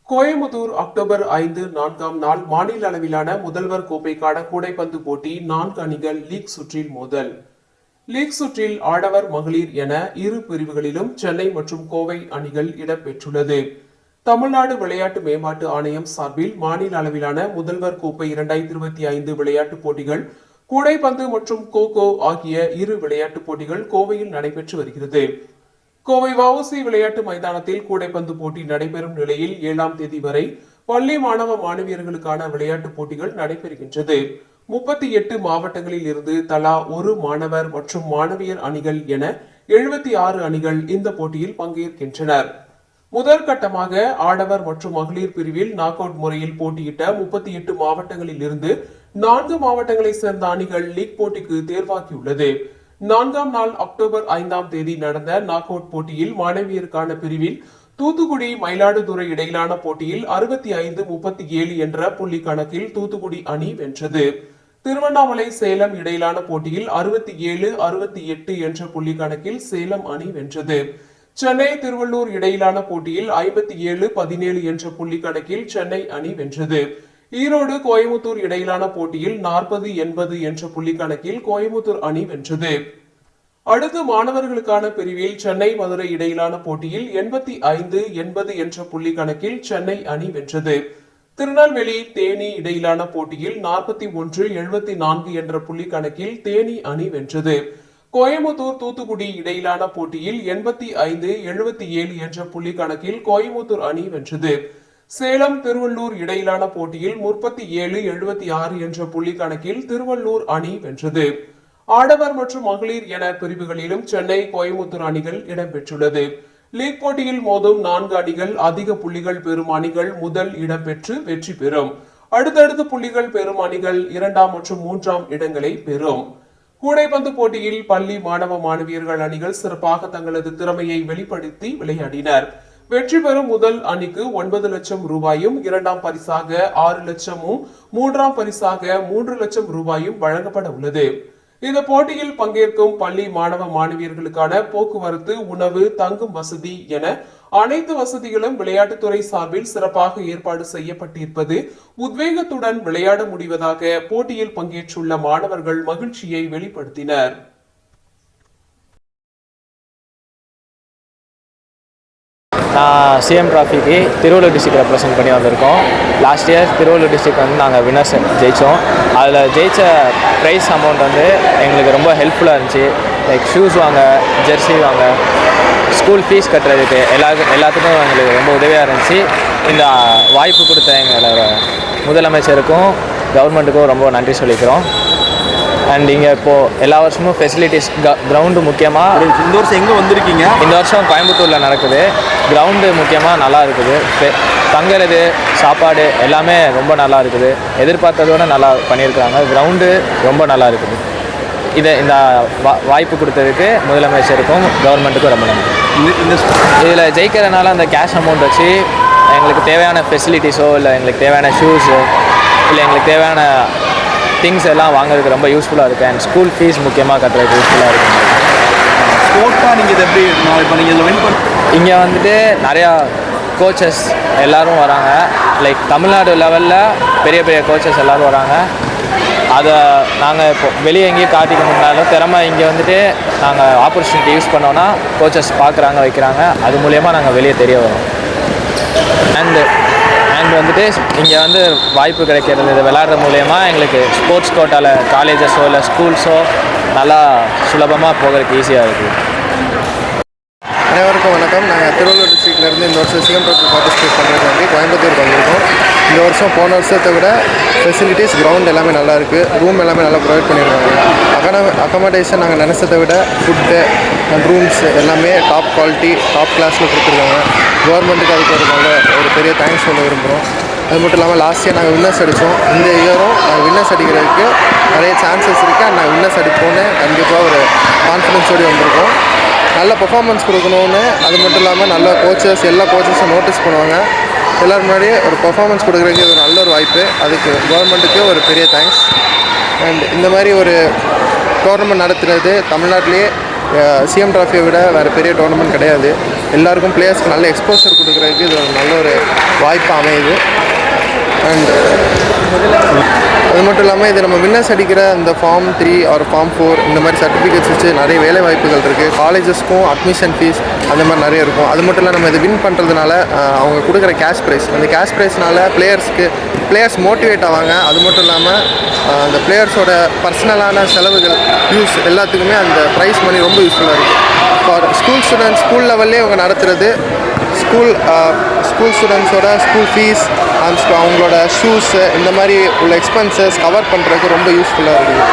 Coimbatore October 5 4ஆம் நாள் மாநில அளவிலான முதல்வர் கோப்பைக்கான கூடைப்பந்து போட்டி 4 அணிகள் லீக் சுற்றில் மோதல். லீக் சுற்றில் ஆடவர் மகளிர் என இரு பிரிவுகளிலும் சென்னை மற்றும் கோவை அணிகள் இடம்பெற்றுள்ளது. தமிழ்நாடு விளையாட்டு மேம்பாட்டு ஆணையம் சார்பில் மாநில அளவிலான முதல்வர் கோப்பை 2025 விளையாட்டுப் போட்டிகள் கூடைப்பந்து மற்றும் கோகோ ஆகிய இரு விளையாட்டுப் போட்டிகள் கோவையில் நடைபெற்று வருகிறது. கோவை வஉசி விளையாட்டு மைதானத்தில் கூடைப்பந்து போட்டி நடைபெறும் நிலையில் 7ஆம் தேதி வரை பள்ளி மாணவ மாணவியர்களுக்கான விளையாட்டுப் போட்டிகள் நடைபெறுகின்றது. 38 மாவட்டங்களில் இருந்து தலா ஒரு மாணவர் மற்றும் மாணவியர் அணிகள் என 76 அணிகள் இந்த போட்டியில் பங்கேற்கின்றனர். முதற்கட்டமாக ஆடவர் மற்றும் மகளிர் பிரிவில் நாக் அவுட் முறையில் போட்டியிட்ட 38 மாவட்டங்களில் இருந்து 4 மாவட்டங்களை சேர்ந்த அணிகள் லீக் போட்டிக்கு தேர்வாகியுள்ளது. 4ஆம் நாள் அக்டோபர் 5ஆம் தேதி நடந்த நாக் அவுட் போட்டியில் மாணவியருக்கான பிரிவில் தூத்துக்குடி மயிலாடுதுறை இடையிலான போட்டியில் 65-37 என்ற புள்ளி கணக்கில் தூத்துக்குடி அணி வென்றது. திருவண்ணாமலை சேலம் இடையிலான போட்டியில் 67-68 என்ற புள்ளி கணக்கில் சேலம் அணி வென்றது. சென்னை திருவள்ளூர் இடையிலான போட்டியில் 57-17 என்ற புள்ளி கணக்கில் சென்னை அணி வென்றது. ஈரோடு கோயமுத்தூர் இடையிலான போட்டியில் 40-80 என்ற புள்ளி கணக்கில் கோயமுத்தூர் அணி வென்றது. அடுத்து மாணவர்களுக்கான பிரிவில் சென்னை மதுரை இடையிலான போட்டியில் 85-80 என்ற புள்ளி கணக்கில் சென்னை அணி வென்றது. திருநெல்வேலி தேனி இடையிலான போட்டியில் 41-74 என்ற புள்ளி கணக்கில் தேனி அணி வென்றது. கோயமுத்தூர் தூத்துக்குடி இடையிலான போட்டியில் 85-77 என்ற புள்ளி கணக்கில் கோயமுத்தூர் அணி வென்றது. சேலம் திருவள்ளூர் இடையிலான போட்டியில் 37-76 என்ற புள்ளி கணக்கில் திருவள்ளூர் அணி வென்றது. ஆடவர் மற்றும் மகளிர் என பிரிவுகளிலும் சென்னை கோயமுத்தூர் அணிகள் இடம்பெற்றுள்ளது. லீக் போட்டியில் மோதும் 4 அணிகள் அதிக புள்ளிகள் பெறும் அணிகள் முதல் இடம் பெற்று வெற்றி பெறும். அடுத்தடுத்து புள்ளிகள் பெறும் அணிகள் 2ஆம் மற்றும் 3ஆம் இடங்களை பெறும். கூடைப்பந்து போட்டியில் பள்ளி மாணவ மாணவியர்கள் அணிகள் சிறப்பாக தங்களது திறமையை வெளிப்படுத்தி விளையாடினர். வெற்றி பெறும் முதல் அணிக்கு 9 லட்சம் ரூபாயும், 2ஆம் பரிசாக 6 லட்சமும், 3ஆம் பரிசாக 3 லட்சம் ரூபாயும் வழங்கப்பட உள்ளது. இந்த போட்டியில் பங்கேற்கும் பள்ளி மாணவ மாணவியர்களுக்கான போக்குவரத்து, உணவு, தங்கும் வசதி என அனைத்து வசதிகளும் விளையாட்டுத்துறை சார்பில் சிறப்பாக ஏற்பாடு செய்யப்பட்டிருப்பது உத்வேகத்துடன் விளையாட முடிவதாக போட்டியில் பங்கேற்றுள்ள மாணவர்கள் மகிழ்ச்சியை வெளிப்படுத்தினர். நான் சிஎம் டிராஃபிக்கு திருவள்ளூர் டிஸ்ட்ரிக்ட் ரெப்ரசென்ட் பண்ணி வந்திருக்கோம். லாஸ்ட் இயர் திருவள்ளூர் டிஸ்ட்ரிக்ட் வந்து நாங்கள் வின்னர்ஸ் ஜெயித்தோம். அதில் ஜெயித்த ப்ரைஸ் அமௌண்ட் வந்து எங்களுக்கு ரொம்ப ஹெல்ப்ஃபுல்லாக இருந்துச்சு. லைக் ஷூஸ் வாங்க, ஜெர்சி வாங்க, ஸ்கூல் ஃபீஸ் கட்டுறதுக்கு எல்லாத்துக்கும் எங்களுக்கு ரொம்ப உதவியாக இருந்துச்சு. இந்த வாய்ப்பு கொடுத்த எங்களோட முதலமைச்சருக்கும் கவர்மெண்ட்டுக்கும் ரொம்ப நன்றி சொல்லிக்கிறோம். அண்ட் இங்கே இப்போது எல்லா வருஷமும் ஃபெசிலிட்டிஸ் கிரவுண்டு முக்கியமாக. இந்த வருஷம் எங்கே வந்திருக்கீங்க? இந்த வருஷம் கோயம்புத்தூரில் நடக்குது. கிரவுண்டு முக்கியமாக நல்லா இருக்குது. தங்குறது, சாப்பாடு எல்லாமே ரொம்ப நல்லா இருக்குது. எதிர்பார்த்ததோடு நல்லா பண்ணியிருக்கிறாங்க. கிரவுண்டு ரொம்ப நல்லா இருக்குது. இந்த வாய்ப்பு கொடுத்ததுக்கு முதலமைச்சருக்கும் கவர்மெண்ட்டுக்கும் ரொம்ப நன்றி. இதில் ஜெயிக்கிறதுனால அந்த கேஷ் அமௌண்ட் வச்சு எங்களுக்கு தேவையான ஃபெசிலிட்டிஸோ இல்லை எங்களுக்கு தேவையான ஷூஸோ இல்லை எங்களுக்கு தேவையான திங்ஸ் எல்லாம் வாங்குறதுக்கு ரொம்ப யூஸ்ஃபுல்லாக இருக்குது. அண்ட் ஸ்கூல் ஃபீஸ் முக்கியமாக கட்டுறதுக்கு யூஸ்ஃபுல்லாக இருக்குது. ஸ்போர்ட்டாக நீங்கள் இது எப்படி இப்போ நீங்கள் இதில் வின் பண்ணி இங்கே வந்துட்டு நிறையா கோச்சஸ் எல்லோரும் வராங்க. லைக் தமிழ்நாடு லெவலில் பெரிய பெரிய கோச்சஸ் எல்லோரும் வராங்க. அதை நாங்கள் இப்போ வெளியே எங்கேயும் காட்டிக்க முடியாலும் திறமை இங்கே வந்துட்டு நாங்கள் ஆப்பர்ச்சுனிட்டி யூஸ் பண்ணோன்னா கோச்சஸ் பார்க்குறாங்க, வைக்கிறாங்க. அது மூலயமா நாங்கள் வெளியே தெரிய வரோம். அண்ட் வந்துட்டு இங்கே வந்து வாய்ப்பு கிடைக்கிறது இது விளையாடுற மூலயமா எங்களுக்கு ஸ்போர்ட்ஸ் கோட்டாவில் காலேஜஸோ இல்லை ஸ்கூல்ஸோ நல்லா சுலபமாக போகிறதுக்கு ஈஸியாக இருக்குது. அனைவருக்கும் வணக்கம். நாங்கள் திருவள்ளூர் டிஸ்ட்ரிக்ட்லேருந்து இந்த வருஷம் சிஎம் ட்ராஃபி பார்ட்டிசிபேட் பண்ணுறது வந்து கோயம்புத்தூருக்கு வந்திருக்கோம். இந்த வருஷம் போன வருஷத்தை விட ஃபெசிலிட்டிஸ், கிரவுண்ட் எல்லாமே நல்லா இருக்குது. ரூம் எல்லாமே நல்லா ப்ரொவைட் பண்ணியிருக்காங்க. அக்கமடேஷன் நாங்கள் நினச்சதை விட ஃபுட்டு அண்ட் ரூம்ஸ் எல்லாமே டாப் குவாலிட்டி, டாப் கிளாஸில் கொடுத்துருக்காங்க. கவர்மெண்ட்டுக்கு அதுக்கு ஒரு பெரிய தேங்க்ஸ் சொல்ல விரும்புகிறோம். அது மட்டும் இல்லாமல் லாஸ்ட் இயர் நாங்கள் வின்னர்ஸ் அடித்தோம். இந்த இயரும் நாங்கள் வின்னர்ஸ் அடிக்கிறதுக்கு நிறைய சான்சஸ் இருக்குது. நாங்கள் வின்னர்ஸ் அடிப்போன்னு கண்டிப்பாக ஒரு கான்ஃபிடென்ஸோடு வந்திருக்கோம். நல்ல பெர்ஃபார்மன்ஸ் கொடுக்கணுன்னு, அது மட்டும் இல்லாமல் நல்ல கோச்சஸ், எல்லா கோச்சஸும் நோட்டீஸ் பண்ணுவாங்க. எல்லோரும் முன்னாடியே ஒரு பெர்ஃபார்மன்ஸ் கொடுக்குறதுக்கு ஒரு நல்ல ஒரு வாய்ப்பு. அதுக்கு கவர்மெண்ட்டுக்கு ஒரு பெரிய தேங்க்ஸ். அண்ட் இந்த மாதிரி ஒரு டோர்னமெண்ட் நடத்துகிறது தமிழ்நாட்டிலே சிஎம் டிராஃபியை விட வேறு பெரிய டோர்னமெண்ட் கிடையாது. எல்லாருக்கும் பிளேயர்ஸ்க்கு நல்ல எக்ஸ்போசர் கொடுக்குறதுக்கு இது ஒரு நல்ல ஒரு வாய்ப்பு அமையுது. அண்ட் அது மட்டும் இல்லாமல் இது நம்ம வின்னர்ஸ் அடிக்கிற அந்த ஃபார்ம் 3 ஆர் ஃபார்ம் 4 இந்த மாதிரி சர்டிஃபிகேட்ஸ் வச்சு நிறைய வேலை வாய்ப்புகள் இருக்குது. காலேஜஸ்க்கும் அட்மிஷன் ஃபீஸ் அந்த மாதிரி நிறைய இருக்கும். அது மட்டும் இல்லை நம்ம இதை வின் பண்ணுறதுனால அவங்க கொடுக்குற கேஷ் ப்ரைஸ், அந்த கேஷ் ப்ரைஸ்னால பிளேயர்ஸ் மோட்டிவேட் ஆவாங்க. அது மட்டும் இல்லாமல் அந்த பிளேயர்ஸோட பர்சனலான செலவுகள் யூஸ் எல்லாத்துக்குமே அந்த ப்ரைஸ் மணி ரொம்ப யூஸ்ஃபுல்லாக இருக்குது. ஃபார் ஸ்கூல் ஸ்டூடெண்ட்ஸ் ஸ்கூல் லெவல்லே அவங்க நடத்துகிறது ஸ்கூல் ஸ்டூடெண்ட்ஸோட ஸ்கூல் ஃபீஸ் அவங்களோட ஷூஸு இந்த மாதிரி உள்ள எக்ஸ்பென்சஸ் கவர் பண்ணுறதுக்கு ரொம்ப யூஸ்ஃபுல்லாக இருக்குது.